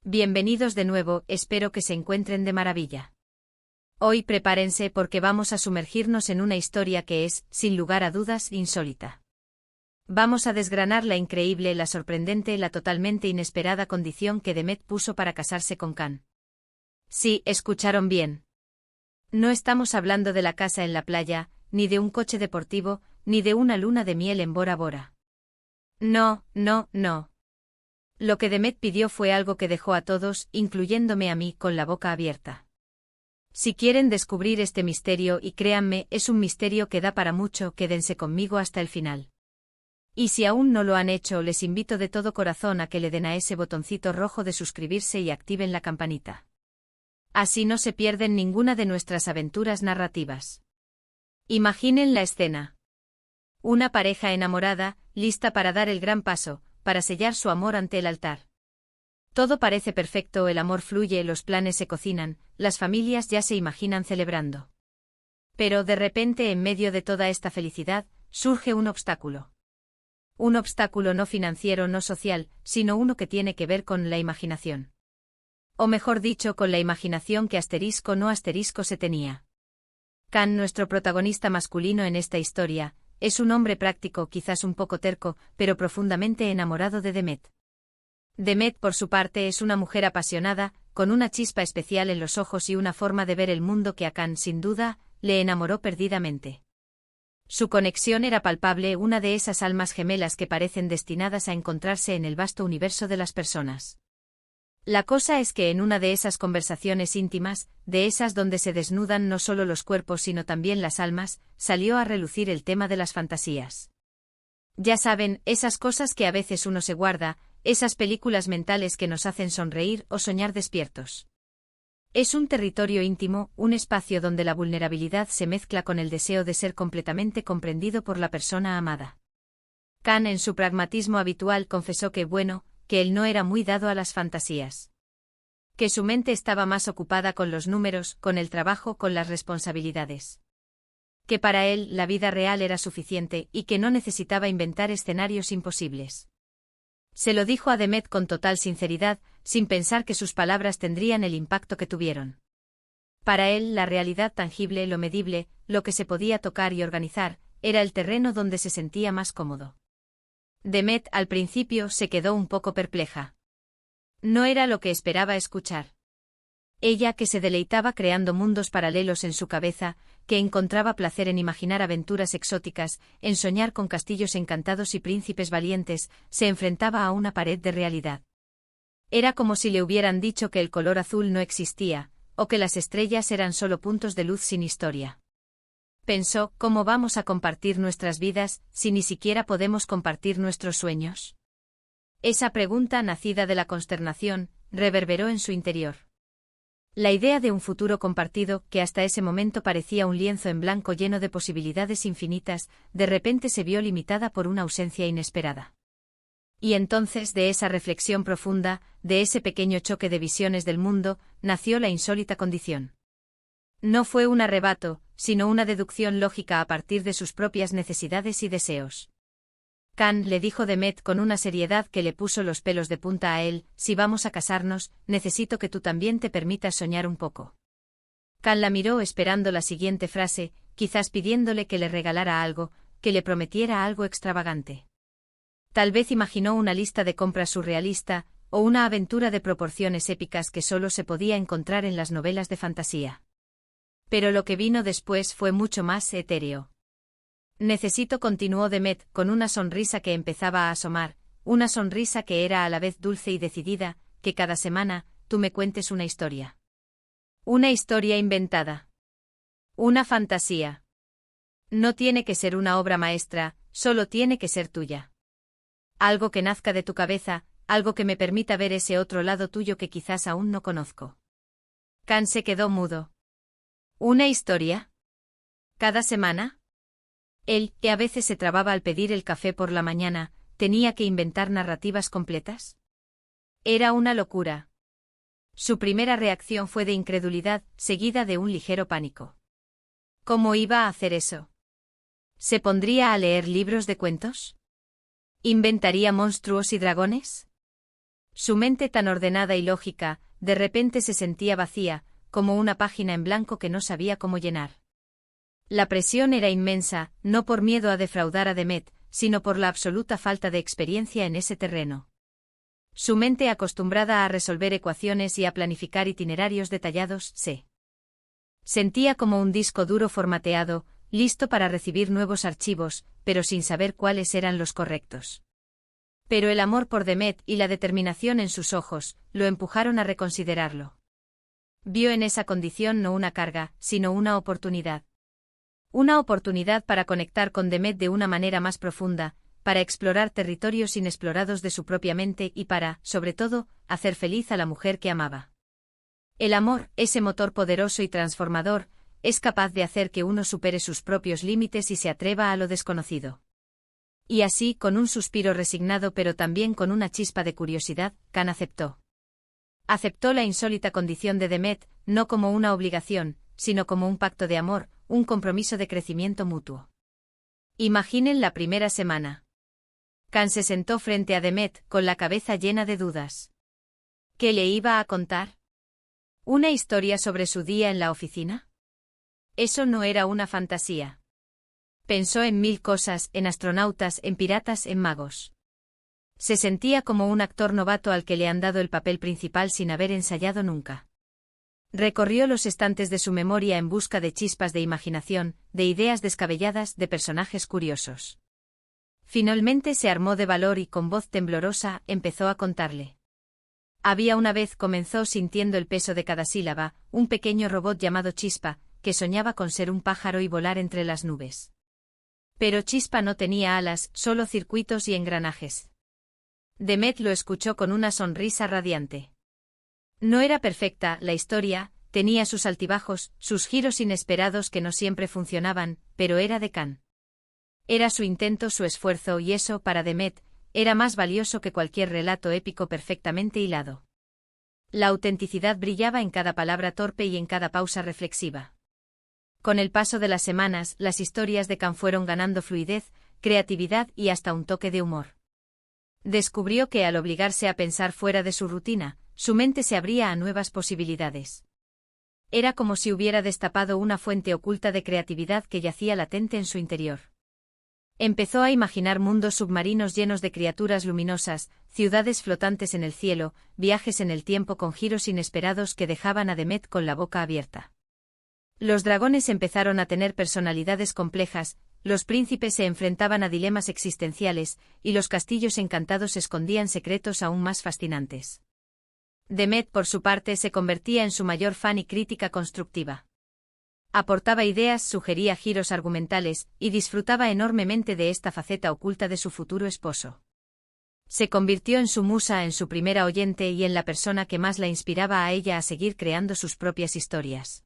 Bienvenidos de nuevo, espero que se encuentren de maravilla. Hoy prepárense porque vamos a sumergirnos en una historia que es, sin lugar a dudas, insólita. Vamos a desgranar la increíble, la sorprendente, la totalmente inesperada condición que Demet puso para casarse con Can. Sí, escucharon bien. No estamos hablando de la casa en la playa, ni de un coche deportivo, ni de una luna de miel en Bora Bora. No, no, no. Lo que Demet pidió fue algo que dejó a todos, incluyéndome a mí, con la boca abierta. Si quieren descubrir este misterio, y créanme, es un misterio que da para mucho, quédense conmigo hasta el final. Y si aún no lo han hecho, les invito de todo corazón a que le den a ese botoncito rojo de suscribirse y activen la campanita. Así no se pierden ninguna de nuestras aventuras narrativas. Imaginen la escena. Una pareja enamorada, lista para dar el gran paso, para sellar su amor ante el altar. Todo parece perfecto, el amor fluye, los planes se cocinan, las familias ya se imaginan celebrando. Pero de repente, en medio de toda esta felicidad, surge un obstáculo. Un obstáculo no financiero, no social, sino uno que tiene que ver con la imaginación. O mejor dicho, con la imaginación que asterisco no asterisco se tenía. Can, nuestro protagonista masculino en esta historia, es un hombre práctico, quizás un poco terco, pero profundamente enamorado de Demet. Demet, por su parte, es una mujer apasionada, con una chispa especial en los ojos y una forma de ver el mundo que a Can, sin duda, le enamoró perdidamente. Su conexión era palpable, una de esas almas gemelas que parecen destinadas a encontrarse en el vasto universo de las personas. La cosa es que en una de esas conversaciones íntimas, de esas donde se desnudan no solo los cuerpos sino también las almas, salió a relucir el tema de las fantasías. Ya saben, esas cosas que a veces uno se guarda, esas películas mentales que nos hacen sonreír o soñar despiertos. Es un territorio íntimo, un espacio donde la vulnerabilidad se mezcla con el deseo de ser completamente comprendido por la persona amada. Can, en su pragmatismo habitual, confesó que él no era muy dado a las fantasías. Que su mente estaba más ocupada con los números, con el trabajo, con las responsabilidades. Que para él la vida real era suficiente y que no necesitaba inventar escenarios imposibles. Se lo dijo a Demet con total sinceridad, sin pensar que sus palabras tendrían el impacto que tuvieron. Para él la realidad tangible, lo medible, lo que se podía tocar y organizar, era el terreno donde se sentía más cómodo. Demet al principio se quedó un poco perpleja. No era lo que esperaba escuchar. Ella, que se deleitaba creando mundos paralelos en su cabeza, que encontraba placer en imaginar aventuras exóticas, en soñar con castillos encantados y príncipes valientes, se enfrentaba a una pared de realidad. Era como si le hubieran dicho que el color azul no existía, o que las estrellas eran solo puntos de luz sin historia. Pensó, ¿cómo vamos a compartir nuestras vidas, si ni siquiera podemos compartir nuestros sueños? Esa pregunta, nacida de la consternación, reverberó en su interior. La idea de un futuro compartido, que hasta ese momento parecía un lienzo en blanco lleno de posibilidades infinitas, de repente se vio limitada por una ausencia inesperada. Y entonces, de esa reflexión profunda, de ese pequeño choque de visiones del mundo, nació la insólita condición. No fue un arrebato, sino una deducción lógica a partir de sus propias necesidades y deseos. Can, le dijo Demet con una seriedad que le puso los pelos de punta a él, si vamos a casarnos, necesito que tú también te permitas soñar un poco. Can la miró esperando la siguiente frase, quizás pidiéndole que le regalara algo, que le prometiera algo extravagante. Tal vez imaginó una lista de compras surrealista, o una aventura de proporciones épicas que solo se podía encontrar en las novelas de fantasía. Pero lo que vino después fue mucho más etéreo. Necesito, continuó Demet, con una sonrisa que empezaba a asomar, una sonrisa que era a la vez dulce y decidida, que cada semana, tú me cuentes una historia. Una historia inventada. Una fantasía. No tiene que ser una obra maestra, solo tiene que ser tuya. Algo que nazca de tu cabeza, algo que me permita ver ese otro lado tuyo que quizás aún no conozco. Can se quedó mudo. ¿Una historia? ¿Cada semana? Él, que a veces se trababa al pedir el café por la mañana, ¿tenía que inventar narrativas completas? Era una locura. Su primera reacción fue de incredulidad, seguida de un ligero pánico. ¿Cómo iba a hacer eso? ¿Se pondría a leer libros de cuentos? ¿Inventaría monstruos y dragones? Su mente tan ordenada y lógica, de repente se sentía vacía, como una página en blanco que no sabía cómo llenar. La presión era inmensa, no por miedo a defraudar a Demet, sino por la absoluta falta de experiencia en ese terreno. Su mente, acostumbrada a resolver ecuaciones y a planificar itinerarios detallados, se sentía como un disco duro formateado, listo para recibir nuevos archivos, pero sin saber cuáles eran los correctos. Pero el amor por Demet y la determinación en sus ojos lo empujaron a reconsiderarlo. Vio en esa condición no una carga, sino una oportunidad. Una oportunidad para conectar con Demet de una manera más profunda, para explorar territorios inexplorados de su propia mente y para, sobre todo, hacer feliz a la mujer que amaba. El amor, ese motor poderoso y transformador, es capaz de hacer que uno supere sus propios límites y se atreva a lo desconocido. Y así, con un suspiro resignado pero también con una chispa de curiosidad, Khan aceptó. Aceptó la insólita condición de Demet, no como una obligación, sino como un pacto de amor, un compromiso de crecimiento mutuo. Imaginen la primera semana. Khan se sentó frente a Demet, con la cabeza llena de dudas. ¿Qué le iba a contar? ¿Una historia sobre su día en la oficina? Eso no era una fantasía. Pensó en mil cosas, en astronautas, en piratas, en magos. Se sentía como un actor novato al que le han dado el papel principal sin haber ensayado nunca. Recorrió los estantes de su memoria en busca de chispas de imaginación, de ideas descabelladas, de personajes curiosos. Finalmente se armó de valor y con voz temblorosa empezó a contarle. Había una vez, comenzó sintiendo el peso de cada sílaba, un pequeño robot llamado Chispa, que soñaba con ser un pájaro y volar entre las nubes. Pero Chispa no tenía alas, solo circuitos y engranajes. Demet lo escuchó con una sonrisa radiante. No era perfecta, la historia, tenía sus altibajos, sus giros inesperados que no siempre funcionaban, pero era de Khan. Era su intento, su esfuerzo y eso, para Demet, era más valioso que cualquier relato épico perfectamente hilado. La autenticidad brillaba en cada palabra torpe y en cada pausa reflexiva. Con el paso de las semanas, las historias de Khan fueron ganando fluidez, creatividad y hasta un toque de humor. Descubrió que al obligarse a pensar fuera de su rutina, su mente se abría a nuevas posibilidades. Era como si hubiera destapado una fuente oculta de creatividad que yacía latente en su interior. Empezó a imaginar mundos submarinos llenos de criaturas luminosas, ciudades flotantes en el cielo, viajes en el tiempo con giros inesperados que dejaban a Demet con la boca abierta. Los dragones empezaron a tener personalidades complejas, los príncipes se enfrentaban a dilemas existenciales, y los castillos encantados escondían secretos aún más fascinantes. Demet, por su parte, se convertía en su mayor fan y crítica constructiva. Aportaba ideas, sugería giros argumentales, y disfrutaba enormemente de esta faceta oculta de su futuro esposo. Se convirtió en su musa, en su primera oyente y en la persona que más la inspiraba a ella a seguir creando sus propias historias.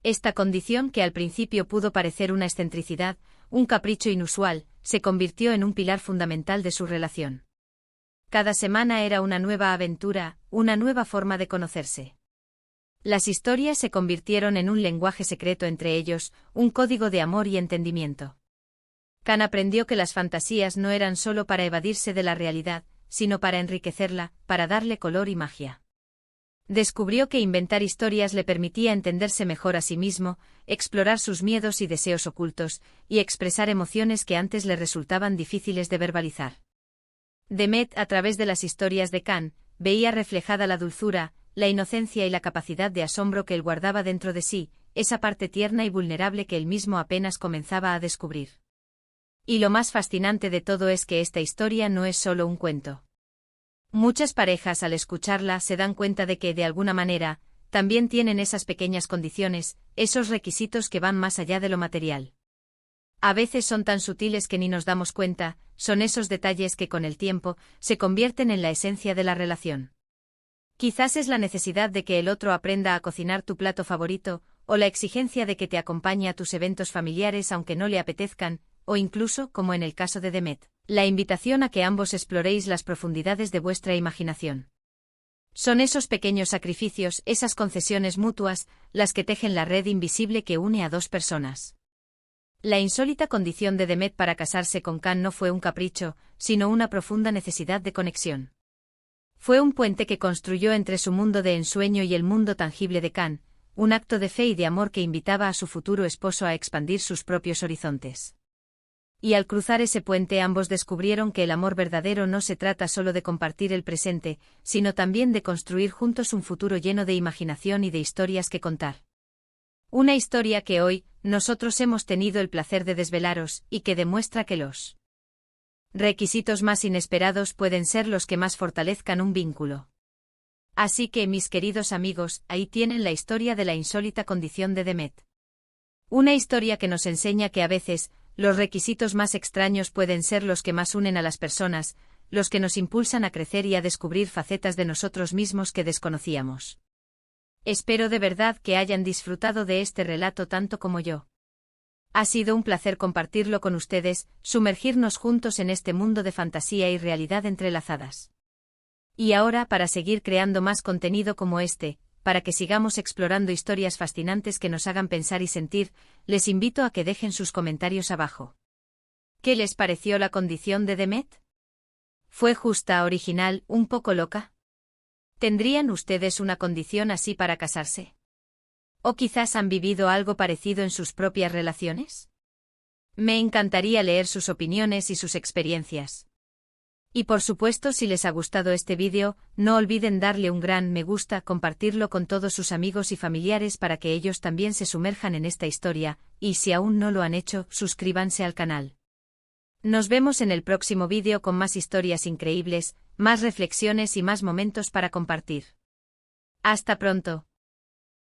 Esta condición, que al principio pudo parecer una excentricidad, un capricho inusual, se convirtió en un pilar fundamental de su relación. Cada semana era una nueva aventura, una nueva forma de conocerse. Las historias se convirtieron en un lenguaje secreto entre ellos, un código de amor y entendimiento. Khan aprendió que las fantasías no eran solo para evadirse de la realidad, sino para enriquecerla, para darle color y magia. Descubrió que inventar historias le permitía entenderse mejor a sí mismo, explorar sus miedos y deseos ocultos, y expresar emociones que antes le resultaban difíciles de verbalizar. Demet, a través de las historias de Khan, veía reflejada la dulzura, la inocencia y la capacidad de asombro que él guardaba dentro de sí, esa parte tierna y vulnerable que él mismo apenas comenzaba a descubrir. Y lo más fascinante de todo es que esta historia no es solo un cuento. Muchas parejas al escucharla se dan cuenta de que, de alguna manera, también tienen esas pequeñas condiciones, esos requisitos que van más allá de lo material. A veces son tan sutiles que ni nos damos cuenta, son esos detalles que con el tiempo se convierten en la esencia de la relación. Quizás es la necesidad de que el otro aprenda a cocinar tu plato favorito, o la exigencia de que te acompañe a tus eventos familiares aunque no le apetezcan, o incluso, como en el caso de Demet, la invitación a que ambos exploréis las profundidades de vuestra imaginación. Son esos pequeños sacrificios, esas concesiones mutuas, las que tejen la red invisible que une a dos personas. La insólita condición de Demet para casarse con Khan no fue un capricho, sino una profunda necesidad de conexión. Fue un puente que construyó entre su mundo de ensueño y el mundo tangible de Khan, un acto de fe y de amor que invitaba a su futuro esposo a expandir sus propios horizontes. Y al cruzar ese puente ambos descubrieron que el amor verdadero no se trata solo de compartir el presente, sino también de construir juntos un futuro lleno de imaginación y de historias que contar. Una historia que hoy, nosotros hemos tenido el placer de desvelaros, y que demuestra que los requisitos más inesperados pueden ser los que más fortalezcan un vínculo. Así que, mis queridos amigos, ahí tienen la historia de la insólita condición de Demet. Una historia que nos enseña que a veces, los requisitos más extraños pueden ser los que más unen a las personas, los que nos impulsan a crecer y a descubrir facetas de nosotros mismos que desconocíamos. Espero de verdad que hayan disfrutado de este relato tanto como yo. Ha sido un placer compartirlo con ustedes, sumergirnos juntos en este mundo de fantasía y realidad entrelazadas. Y ahora, para seguir creando más contenido como este, para que sigamos explorando historias fascinantes que nos hagan pensar y sentir, les invito a que dejen sus comentarios abajo. ¿Qué les pareció la condición de Demet? ¿Fue justa, original, un poco loca? ¿Tendrían ustedes una condición así para casarse? ¿O quizás han vivido algo parecido en sus propias relaciones? Me encantaría leer sus opiniones y sus experiencias. Y por supuesto, si les ha gustado este vídeo, no olviden darle un gran me gusta, compartirlo con todos sus amigos y familiares para que ellos también se sumerjan en esta historia, y si aún no lo han hecho, suscríbanse al canal. Nos vemos en el próximo vídeo con más historias increíbles, más reflexiones y más momentos para compartir. Hasta pronto.